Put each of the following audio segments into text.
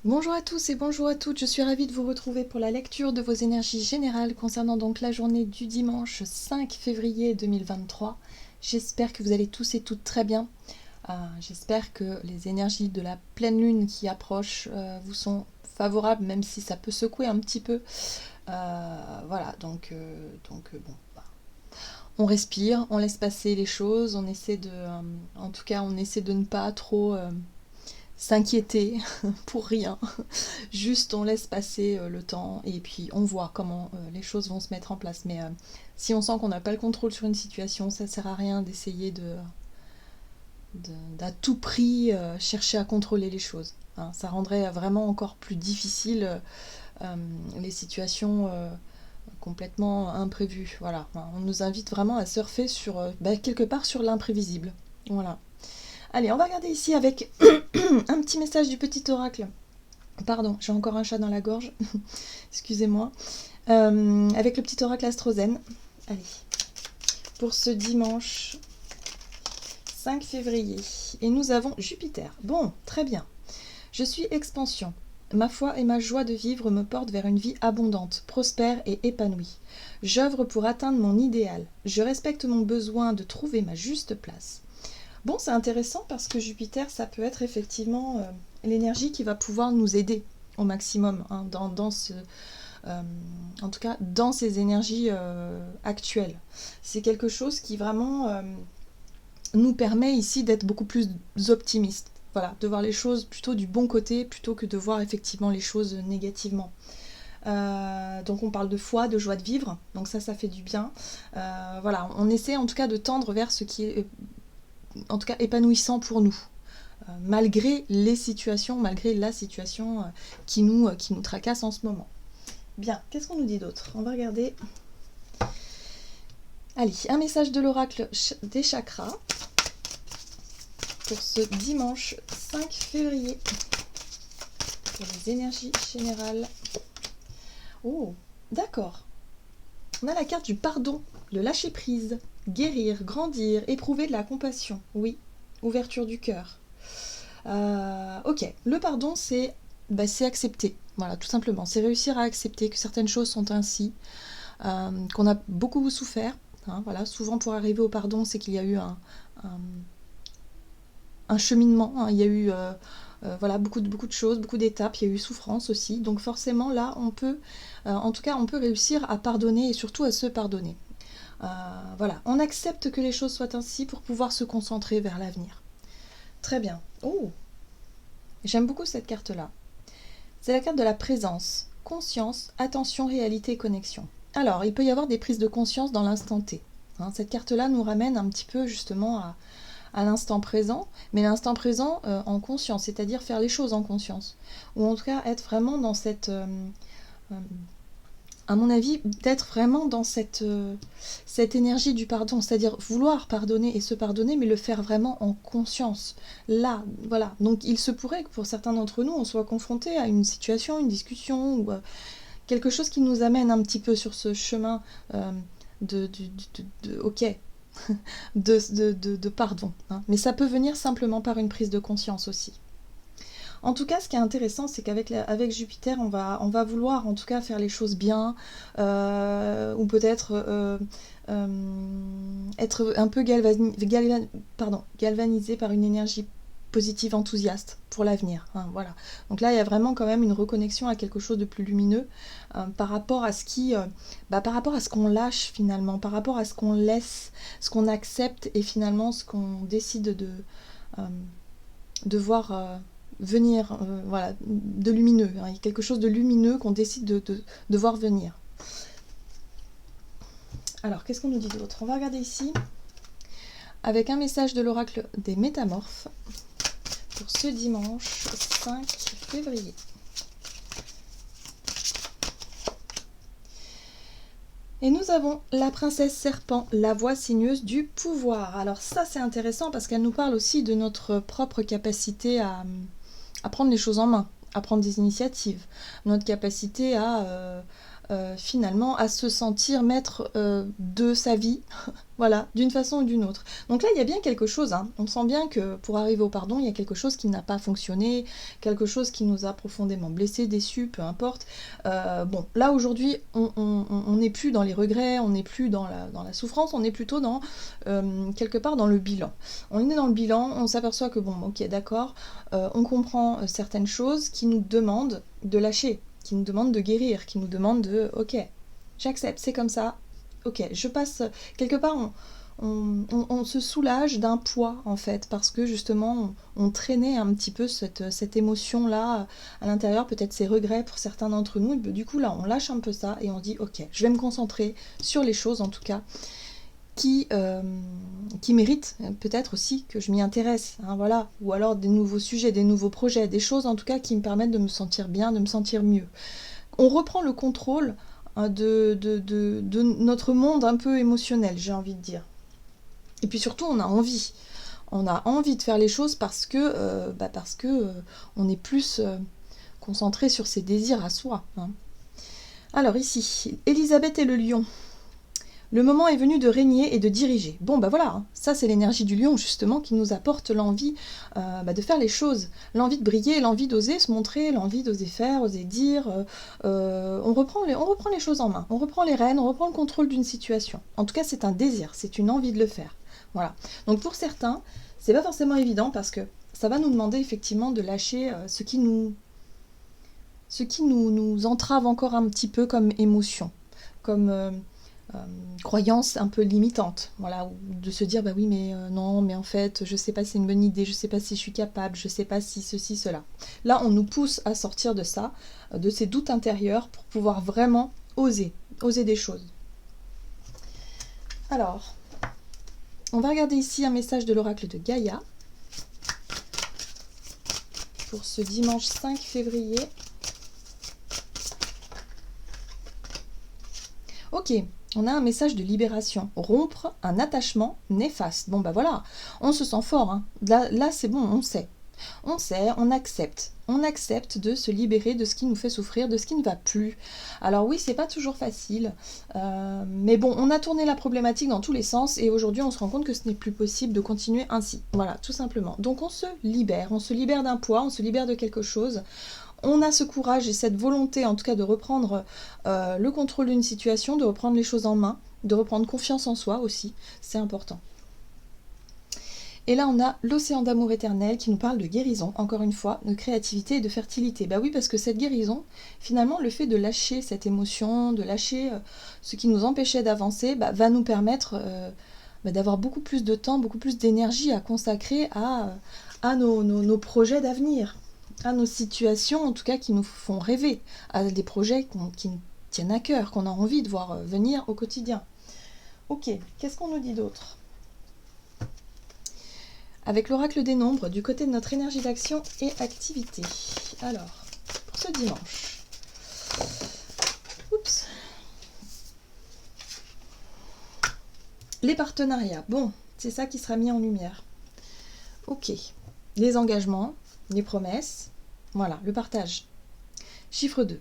Bonjour à tous et bonjour à toutes, je suis ravie de vous retrouver pour la lecture de vos énergies générales concernant donc la journée du dimanche 5 février 2023. J'espère que vous allez tous et toutes très bien. J'espère que les énergies de la pleine lune qui approche vous sont favorables, même si ça peut secouer un petit peu. Voilà, bon, on respire, on laisse passer les choses, on essaie en tout cas, on essaie de ne pas trop s'inquiéter pour rien. Juste on laisse passer le temps et puis on voit comment les choses vont se mettre en place. Mais si on sent qu'on n'a pas le contrôle sur une situation, ça ne sert à rien d'essayer d'à tout prix chercher à contrôler les choses. Hein. Ça rendrait vraiment encore plus difficile les situations complètement imprévues. Voilà. On nous invite vraiment à surfer sur quelque part sur l'imprévisible. Voilà. Allez, on va regarder ici avec un petit message du petit oracle. Pardon, j'ai encore un chat dans la gorge. Excusez-moi. Avec le petit oracle astrozène. Allez. Pour ce dimanche 5 février. Et nous avons Jupiter. Bon, très bien. Je suis expansion. Ma foi et ma joie de vivre me portent vers une vie abondante, prospère et épanouie. J'œuvre pour atteindre mon idéal. Je respecte mon besoin de trouver ma juste place. Bon, c'est intéressant parce que Jupiter, ça peut être effectivement l'énergie qui va pouvoir nous aider au maximum hein, en tout cas dans ces énergies actuelles. C'est quelque chose qui vraiment nous permet ici d'être beaucoup plus optimistes. Voilà, de voir les choses plutôt du bon côté plutôt que de voir effectivement les choses négativement. Donc on parle de foi, de joie de vivre, donc ça fait du bien. Voilà, on essaie en tout cas de tendre vers ce qui est en tout cas épanouissant pour nous, malgré les situations, malgré la situation qui nous tracasse en ce moment. Bien, qu'est-ce qu'on nous dit d'autre? On va regarder. Allez, un message de l'oracle des chakras pour ce dimanche 5 février pour les énergies générales. Oh, d'accord. On a la carte du pardon, le lâcher prise, guérir, grandir, éprouver de la compassion. Oui, ouverture du cœur. Ok, le pardon, c'est accepter. Voilà, tout simplement. C'est réussir à accepter que certaines choses sont ainsi, qu'on a beaucoup souffert. Hein, voilà, souvent pour arriver au pardon, c'est qu'il y a eu un cheminement. Hein, il y a eu voilà, beaucoup de choses, beaucoup d'étapes. Il y a eu souffrance aussi. Donc forcément, là, on peut, en tout cas, on peut réussir à pardonner et surtout à se pardonner. Voilà, on accepte que les choses soient ainsi pour pouvoir se concentrer vers l'avenir. Très bien. Oh, j'aime beaucoup cette carte-là. C'est la carte de la présence, conscience, attention, réalité, connexion. Alors, il peut y avoir des prises de conscience dans l'instant T. Hein, cette carte-là nous ramène un petit peu justement à l'instant présent, mais l'instant présent en conscience, c'est-à-dire faire les choses en conscience. Ou en tout cas être vraiment dans cette... à mon avis, d'être vraiment dans cette énergie du pardon, c'est-à-dire vouloir pardonner et se pardonner, mais le faire vraiment en conscience. Là, voilà. Donc il se pourrait que pour certains d'entre nous, on soit confronté à une situation, une discussion, ou quelque chose qui nous amène un petit peu sur ce chemin ok, de pardon. Hein. Mais ça peut venir simplement par une prise de conscience aussi. En tout cas, ce qui est intéressant, c'est avec Jupiter, on va vouloir en tout cas faire les choses bien, ou peut-être être un peu galvanisé par une énergie positive, enthousiaste pour l'avenir. Hein, voilà. Donc là, il y a vraiment quand même une reconnexion à quelque chose de plus lumineux par rapport à par rapport à ce qu'on lâche finalement, par rapport à ce qu'on laisse, ce qu'on accepte et finalement ce qu'on décide de voir venir, voilà, de lumineux. Hein. Il y a quelque chose de lumineux qu'on décide de voir venir. Alors, qu'est-ce qu'on nous dit d'autre? On va regarder ici avec un message de l'oracle des métamorphes pour ce dimanche 5 février. Et nous avons la princesse serpent, la voix sinueuse du pouvoir. Alors ça, c'est intéressant parce qu'elle nous parle aussi de notre propre capacité à prendre les choses en main, à prendre des initiatives, notre capacité à finalement à se sentir maître de sa vie, voilà, d'une façon ou d'une autre. Donc là, il y a bien quelque chose, hein. On sent bien que pour arriver au pardon, il y a quelque chose qui n'a pas fonctionné, quelque chose qui nous a profondément blessés, déçus, peu importe. Bon, là aujourd'hui, on n'est plus dans les regrets, on n'est plus dans la souffrance, on est plutôt dans quelque part dans le bilan. On est dans le bilan, on s'aperçoit que bon, ok, d'accord, on comprend certaines choses qui nous demandent de lâcher, qui nous demandent de guérir, qui nous demandent de ok, j'accepte, c'est comme ça, ok, je passe, quelque part on se soulage d'un poids en fait, parce que justement on traînait un petit peu cette émotion-là à l'intérieur, peut-être ces regrets pour certains d'entre nous, et du coup là on lâche un peu ça et on dit ok, je vais me concentrer sur les choses en tout cas qui méritent peut-être aussi que je m'y intéresse, hein, voilà, ou alors des nouveaux sujets, des nouveaux projets, des choses en tout cas qui me permettent de me sentir bien, de me sentir mieux. On reprend le contrôle de notre monde un peu émotionnel, j'ai envie de dire. Et puis surtout, on a envie. On a envie de faire les choses parce que, on est plus concentré sur ses désirs à soi, hein. Alors ici, Elisabeth et le lion. Le moment est venu de régner et de diriger. Bon, bah voilà, hein, ça c'est l'énergie du lion justement qui nous apporte l'envie de faire les choses, l'envie de briller, l'envie d'oser se montrer, l'envie d'oser faire, oser dire. On reprend les choses en main, on reprend les rênes, on reprend le contrôle d'une situation. En tout cas, c'est un désir, c'est une envie de le faire. Voilà. Donc pour certains, c'est pas forcément évident parce que ça va nous demander effectivement de lâcher ce qui nous entrave encore un petit peu comme émotion, comme croyance un peu limitante, voilà, ou de se dire bah oui mais non mais en fait je sais pas si c'est une bonne idée, je sais pas si je suis capable, je sais pas si ceci, cela. Là on nous pousse à sortir de ça, de ces doutes intérieurs pour pouvoir vraiment oser des choses. Alors, on va regarder ici un message de l'oracle de Gaïa pour ce dimanche 5 février. Ok, on a un message de libération. Rompre un attachement néfaste. Bon bah voilà, on se sent fort, hein. Là c'est bon, on sait. On sait, on accepte. On accepte de se libérer de ce qui nous fait souffrir, de ce qui ne va plus. Alors oui, c'est pas toujours facile, mais bon, on a tourné la problématique dans tous les sens et aujourd'hui on se rend compte que ce n'est plus possible de continuer ainsi. Voilà, tout simplement. Donc on se libère d'un poids, on se libère de quelque chose. On a ce courage et cette volonté en tout cas de reprendre le contrôle d'une situation, de reprendre les choses en main, de reprendre confiance en soi aussi, c'est important. Et là, on a l'océan d'amour éternel qui nous parle de guérison, encore une fois, de créativité et de fertilité. Bah oui, parce que cette guérison, finalement, le fait de lâcher cette émotion, de lâcher ce qui nous empêchait d'avancer, va nous permettre d'avoir beaucoup plus de temps, beaucoup plus d'énergie à consacrer à nos projets d'avenir, à nos situations, en tout cas, qui nous font rêver, à des projets qui nous tiennent à cœur, qu'on a envie de voir venir au quotidien. Ok, qu'est-ce qu'on nous dit d'autre ? Avec l'oracle des nombres, du côté de notre énergie d'action et activité. Alors, pour ce dimanche. Oups. Les partenariats. Bon, c'est ça qui sera mis en lumière. Ok. Les engagements, les promesses. Voilà, le partage. Chiffre 2.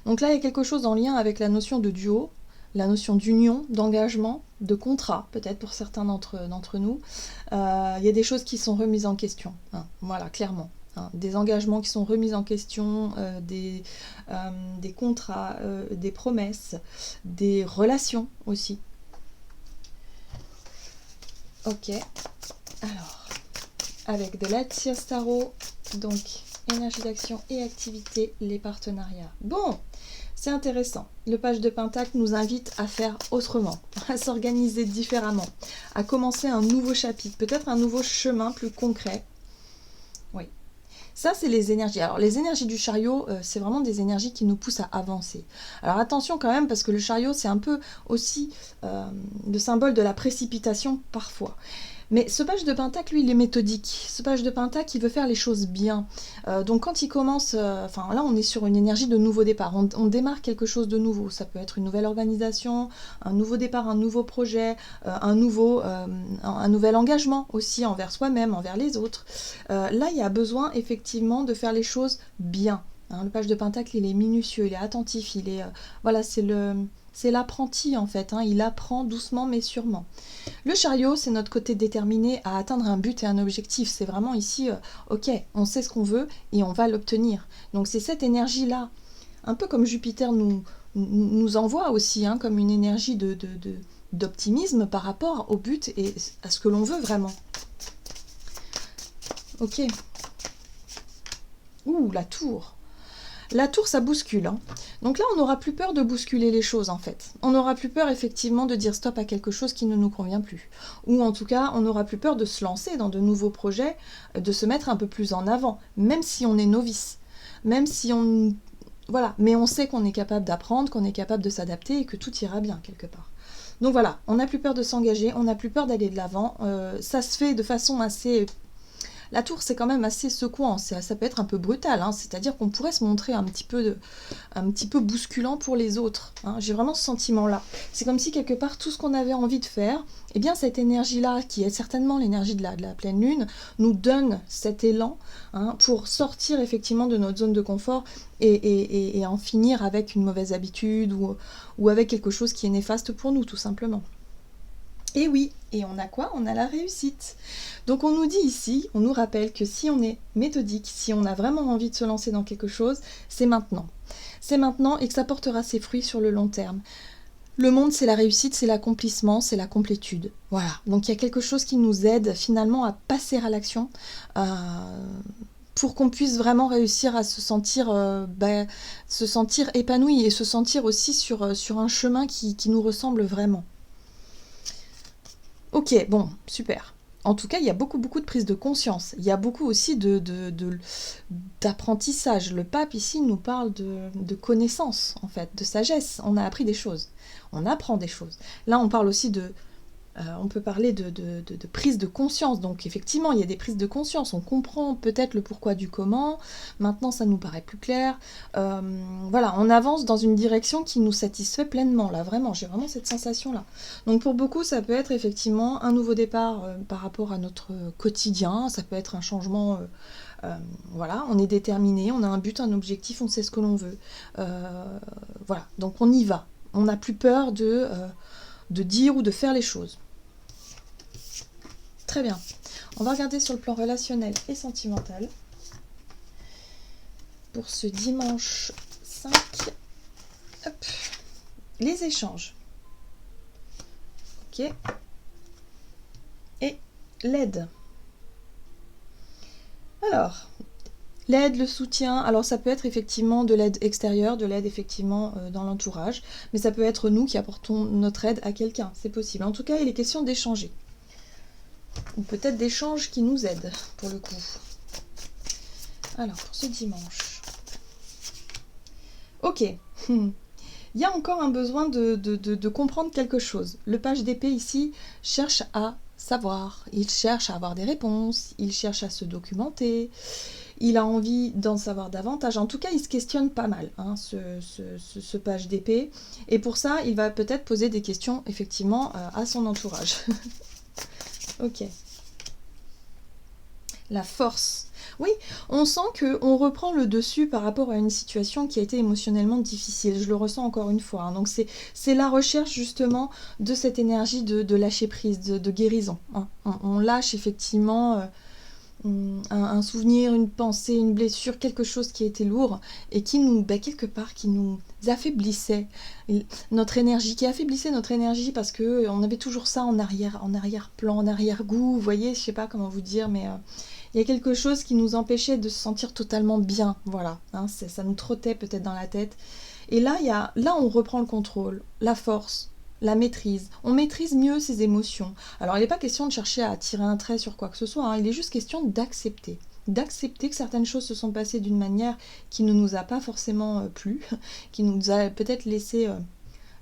Donc là, il y a quelque chose en lien avec la notion de duo, la notion d'union, d'engagement, de contrat, peut-être pour certains d'entre nous. Il y a des choses qui sont remises en question, hein, voilà, clairement. Hein, des engagements qui sont remis en question, des contrats, des promesses, des relations aussi. Ok, alors, avec de la Tierce Tarot, donc énergie d'action et activité, les partenariats. Bon, c'est intéressant. Le page de Pentacle nous invite à faire autrement, à s'organiser différemment, à commencer un nouveau chapitre, peut-être un nouveau chemin plus concret. Oui. Ça, c'est les énergies. Alors, les énergies du chariot, c'est vraiment des énergies qui nous poussent à avancer. Alors, attention quand même, parce que le chariot, c'est un peu aussi le symbole de la précipitation parfois. Mais ce page de Pentacle, lui, il est méthodique. Ce page de Pentacle, il veut faire les choses bien. Donc quand il commence, là, on est sur une énergie de nouveau départ. On démarre quelque chose de nouveau. Ça peut être une nouvelle organisation, un nouveau départ, un nouveau projet, un nouvel engagement aussi envers soi-même, envers les autres. Là, il y a besoin effectivement de faire les choses bien. hein. Le page de Pentacle, il est minutieux, il est attentif, il est... voilà, c'est l'apprenti en fait, hein. Il apprend doucement mais sûrement. Le chariot, c'est notre côté déterminé à atteindre un but et un objectif. C'est vraiment ici, ok, on sait ce qu'on veut et on va l'obtenir. Donc c'est cette énergie-là, un peu comme Jupiter nous envoie aussi, hein, comme une énergie d'optimisme par rapport au but et à ce que l'on veut vraiment. Ok. Ouh, la tour. La tour, ça bouscule, hein. Donc là, on n'aura plus peur de bousculer les choses, en fait. On n'aura plus peur, effectivement, de dire stop à quelque chose qui ne nous convient plus. Ou en tout cas, on n'aura plus peur de se lancer dans de nouveaux projets, de se mettre un peu plus en avant, même si on est novice. Même si on... Voilà, mais on sait qu'on est capable d'apprendre, qu'on est capable de s'adapter et que tout ira bien, quelque part. Donc voilà, on n'a plus peur de s'engager, on n'a plus peur d'aller de l'avant. Ça se fait de façon assez... La tour, c'est quand même assez secouant, ça peut être un peu brutal, hein, c'est-à-dire qu'on pourrait se montrer un petit peu bousculant pour les autres, hein. J'ai vraiment ce sentiment-là. C'est comme si, quelque part, tout ce qu'on avait envie de faire, eh bien, cette énergie-là, qui est certainement l'énergie de la pleine lune, nous donne cet élan, hein, pour sortir effectivement de notre zone de confort et en finir avec une mauvaise habitude ou avec quelque chose qui est néfaste pour nous, tout simplement. Et oui, et on a quoi? On a la réussite. Donc on nous dit ici, on nous rappelle que si on est méthodique, si on a vraiment envie de se lancer dans quelque chose, c'est maintenant. C'est maintenant et que ça portera ses fruits sur le long terme. Le monde, c'est la réussite, c'est l'accomplissement, c'est la complétude. Voilà, donc il y a quelque chose qui nous aide finalement à passer à l'action, pour qu'on puisse vraiment réussir à se sentir épanoui et se sentir aussi sur un chemin qui nous ressemble vraiment. Ok, bon, super. En tout cas, il y a beaucoup de prise de conscience. Il y a beaucoup aussi d'apprentissage. Le pape, ici, nous parle de connaissance, en fait, de sagesse. On a appris des choses. On apprend des choses. Là, on parle aussi on peut parler de prise de conscience. Donc, effectivement, il y a des prises de conscience. On comprend peut-être le pourquoi du comment. Maintenant, ça nous paraît plus clair. Voilà, on avance dans une direction qui nous satisfait pleinement. Là, vraiment, j'ai vraiment cette sensation-là. Donc, pour beaucoup, ça peut être effectivement un nouveau départ par rapport à notre quotidien. Ça peut être un changement... voilà, on est déterminé, on a un but, un objectif, on sait ce que l'on veut. Voilà, donc on y va. On n'a plus peur de dire ou de faire les choses. Très bien. On va regarder sur le plan relationnel et sentimental. Pour ce dimanche 5, hop, les échanges. Ok. Et l'aide. Alors, l'aide, le soutien, alors ça peut être effectivement de l'aide extérieure, de l'aide effectivement dans l'entourage, mais ça peut être nous qui apportons notre aide à quelqu'un, c'est possible. En tout cas, il est question d'échanger. Ou peut-être d'échanges qui nous aident, pour le coup. Alors, pour ce dimanche. Ok. Il y a encore un besoin de comprendre quelque chose. Le page d'épée ici cherche à savoir, il cherche à avoir des réponses, il cherche à se documenter, il a envie d'en savoir davantage. En tout cas, il se questionne pas mal, hein, ce page d'épée. Et pour ça, il va peut-être poser des questions, effectivement, à son entourage. Ok. La force. Oui, on sent qu'on reprend le dessus par rapport à une situation qui a été émotionnellement difficile. Je le ressens encore une fois, hein. Donc c'est la recherche justement de cette énergie de lâcher prise, de guérison, hein. On lâche effectivement un souvenir, une pensée, une blessure, quelque chose qui a été lourd et qui nous, quelque part, qui nous affaiblissait notre énergie, qui affaiblissait notre énergie parce que on avait toujours ça en arrière-plan, en arrière-goût. Vous voyez, je sais pas comment vous dire, mais il y a quelque chose qui nous empêchait de se sentir totalement bien, voilà, hein, ça nous trottait peut-être dans la tête. Et là, on reprend le contrôle, la force, la maîtrise. On maîtrise mieux ses émotions. Alors, il n'est pas question de chercher à tirer un trait sur quoi que ce soit, hein, il est juste question d'accepter. D'accepter que certaines choses se sont passées d'une manière qui ne nous a pas forcément plu, qui nous a peut-être laissé...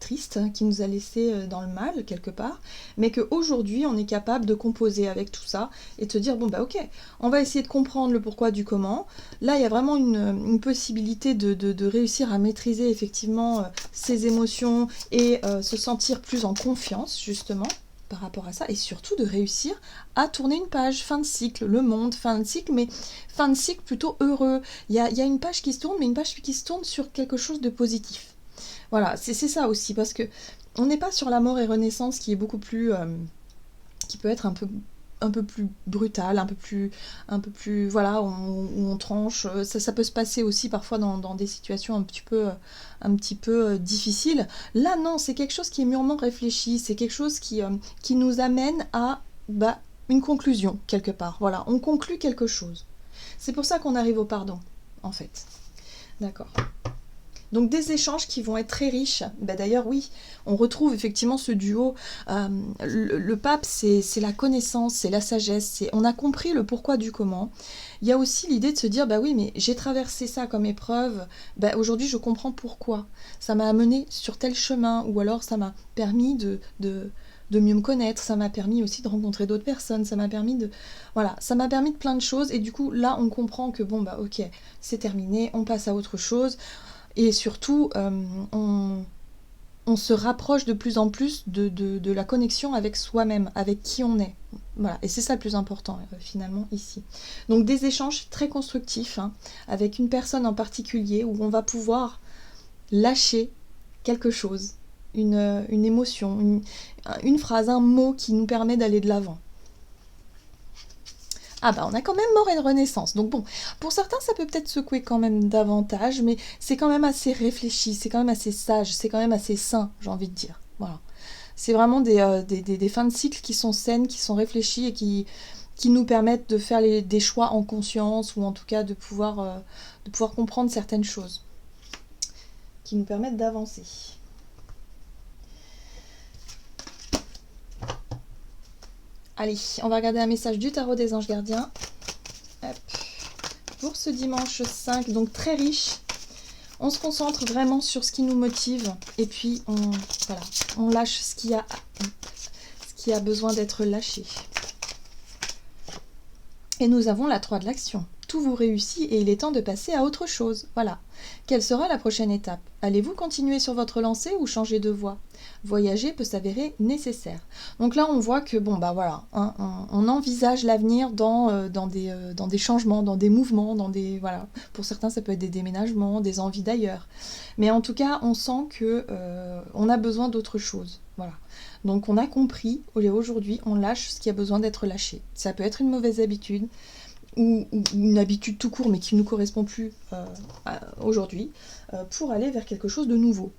triste, qui nous a laissé dans le mal quelque part, mais qu'aujourd'hui on est capable de composer avec tout ça et de se dire bon bah ok, on va essayer de comprendre le pourquoi du comment. Là il y a vraiment une possibilité de réussir à maîtriser effectivement ses émotions et se sentir plus en confiance justement. par rapport à ça, et surtout de réussir à tourner une page, fin de cycle, le monde, fin de cycle, mais fin de cycle plutôt heureux. Il y a une page qui se tourne, mais une page qui se tourne sur quelque chose de positif. Voilà, c'est ça aussi, parce que on n'est pas sur la mort et renaissance qui est beaucoup plus... qui peut être un peu plus brutal, un peu plus voilà, où on tranche. Ça peut se passer aussi parfois dans des situations un petit peu difficiles. Là, non, c'est quelque chose qui est mûrement réfléchi, c'est quelque chose qui nous amène à une conclusion, quelque part. Voilà, on conclut quelque chose. C'est pour ça qu'on arrive au pardon, en fait. D'accord. Donc des échanges qui vont être très riches. D'ailleurs, oui, on retrouve effectivement ce duo. Le pape, c'est la connaissance, c'est la sagesse, on a compris le pourquoi du comment. Il y a aussi l'idée de se dire, oui, mais j'ai traversé ça comme épreuve, aujourd'hui je comprends pourquoi. Ça m'a amené sur tel chemin, ou alors ça m'a permis de mieux me connaître, ça m'a permis aussi de rencontrer d'autres personnes, ça m'a permis de... Voilà, ça m'a permis de plein de choses, et du coup, là, on comprend que ok, c'est terminé, on passe à autre chose. Et surtout, on se rapproche de plus en plus de la connexion avec soi-même, avec qui on est. Voilà, et c'est ça le plus important, finalement, ici. Donc des échanges très constructifs, avec une personne en particulier, où on va pouvoir lâcher quelque chose, une émotion, une phrase, un mot qui nous permet d'aller de l'avant. On a quand même mort et renaissance. Donc bon, pour certains, ça peut peut-être secouer quand même davantage, mais c'est quand même assez réfléchi, c'est quand même assez sage, c'est quand même assez sain, j'ai envie de dire. Voilà. C'est vraiment des fins de cycle qui sont saines, qui sont réfléchies et qui nous permettent de faire des choix en conscience, ou en tout cas de pouvoir comprendre certaines choses, qui nous permettent d'avancer. Allez, on va regarder un message du tarot des anges gardiens. Hop. Pour ce dimanche 5, donc très riche. On se concentre vraiment sur ce qui nous motive. Et puis, on lâche ce qui a besoin d'être lâché. Et nous avons la 3 de l'action. Tout vous réussit et il est temps de passer à autre chose. Voilà. Quelle sera la prochaine étape? Allez-vous continuer sur votre lancée ou changer de voie? Voyager peut s'avérer nécessaire. Donc là, on voit que, on envisage l'avenir dans des changements, dans des mouvements, voilà. Pour certains, ça peut être des déménagements, des envies d'ailleurs. Mais en tout cas, on sent que on a besoin d'autre chose. Voilà. Donc on a compris, aujourd'hui, on lâche ce qui a besoin d'être lâché. Ça peut être une mauvaise habitude, ou une habitude tout court mais qui ne nous correspond plus aujourd'hui, pour aller vers quelque chose de nouveau.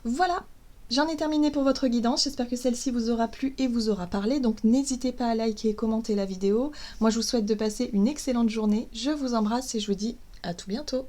Voilà, j'en ai terminé pour votre guidance, j'espère que celle-ci vous aura plu et vous aura parlé, donc n'hésitez pas à liker et commenter la vidéo. Moi je vous souhaite de passer une excellente journée, je vous embrasse et je vous dis à tout bientôt.